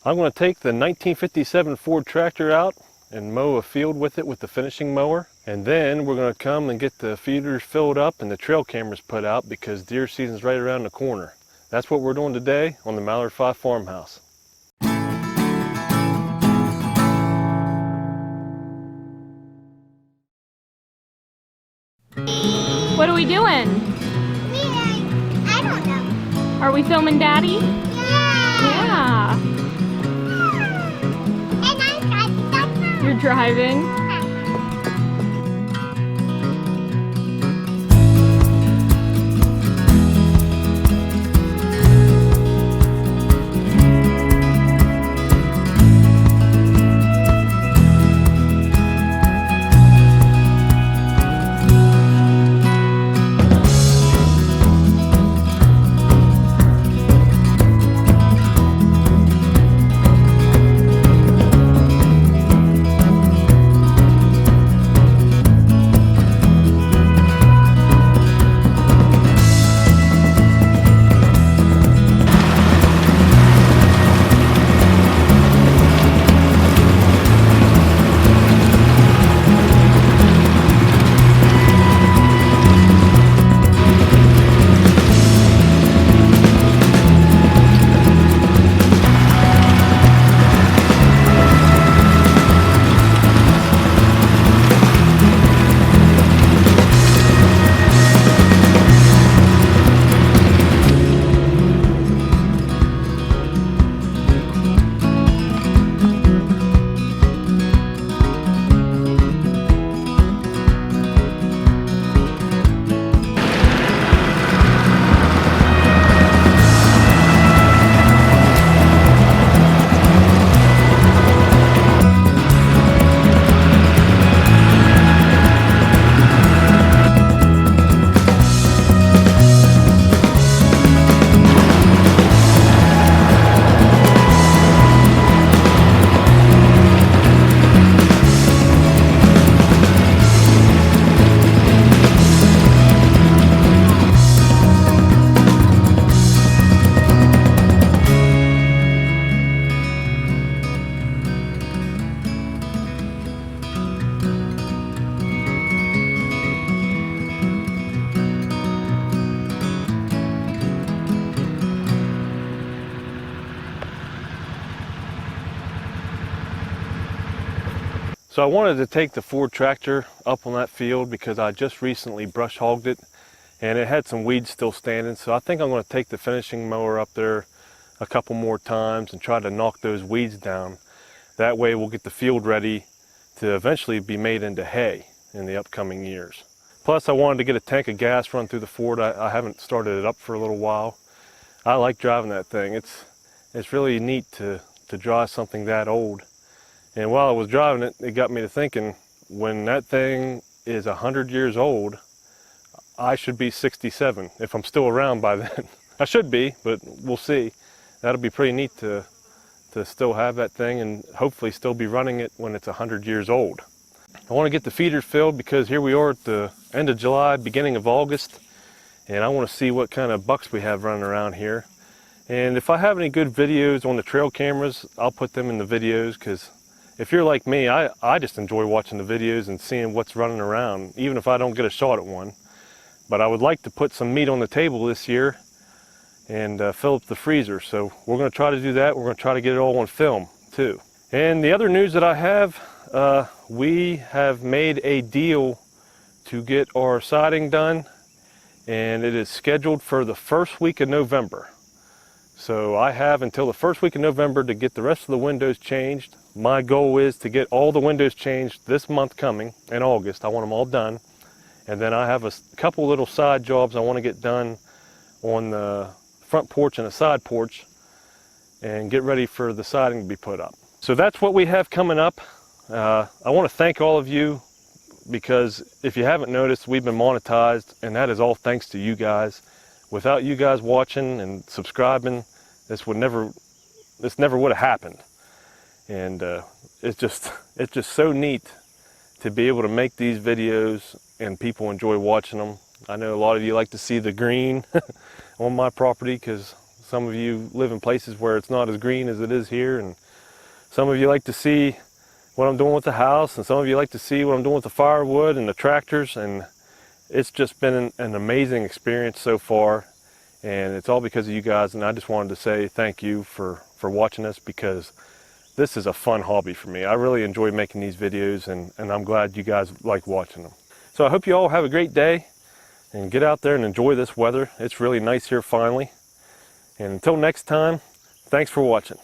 I'm going to take the 1957 Ford tractor out and mow a field with it with the finishing mower. And then we're going to come and get the feeders filled up and the trail cameras put out because deer season's right around the corner. That's what we're doing today on the Mallard 5 Farmhouse. What are we doing? I don't know. Are we filming Daddy? Yeah. Yeah. And I'm driving. You're driving? So I wanted to take the Ford tractor up on that field because I just recently brush hogged it and it had some weeds still standing. So I think I'm going to take the finishing mower up there a couple more times and try to knock those weeds down. That way we'll get the field ready to eventually be made into hay in the upcoming years. Plus I wanted to get a tank of gas run through the Ford. I haven't started it up for a little while. I like driving that thing. It's really neat to drive something that old. And while I was driving it, it got me to thinking, when that thing is 100 years old, I should be 67 if I'm still around by then. I should be, but we'll see. That'll be pretty neat to still have that thing and hopefully still be running it when it's 100 years old. I want to get the feeders filled because here we are at the end of July, beginning of August, and I want to see what kind of bucks we have running around here. And if I have any good videos on the trail cameras, I'll put them in the videos because if you're like me, I just enjoy watching the videos and seeing what's running around, even if I don't get a shot at one. But I would like to put some meat on the table this year and fill up the freezer. So we're going to try to do that. We're going to try to get it all on film too. And the other news that I have, we have made a deal to get our siding done, and it is scheduled for the first week of November. So I have until the first week of November to get the rest of the windows changed. My goal is to get all the windows changed this month coming in August. I want them all done. And then I have a couple little side jobs I want to get done on the front porch and the side porch and get ready for the siding to be put up. So that's what we have coming up. I want to thank all of you because if you haven't noticed, we've been monetized, and that is all thanks to you guys. Without you guys watching and subscribing, this never would have happened. And it's just so neat to be able to make these videos and people enjoy watching them. I know a lot of you like to see the green on my property because Some of you live in places where it's not as green as it is here, and some of you like to see what I'm doing with the house, and some of you like to see what I'm doing with the firewood and the tractors, and it's just been an amazing experience so far, and it's all because of you guys. And I just wanted to say thank you for watching this, because this is a fun hobby for me. I really enjoy making these videos, and I'm glad you guys like watching them. So I hope you all have a great day and get out there and enjoy this weather. It's really nice here finally. And until next time, thanks for watching.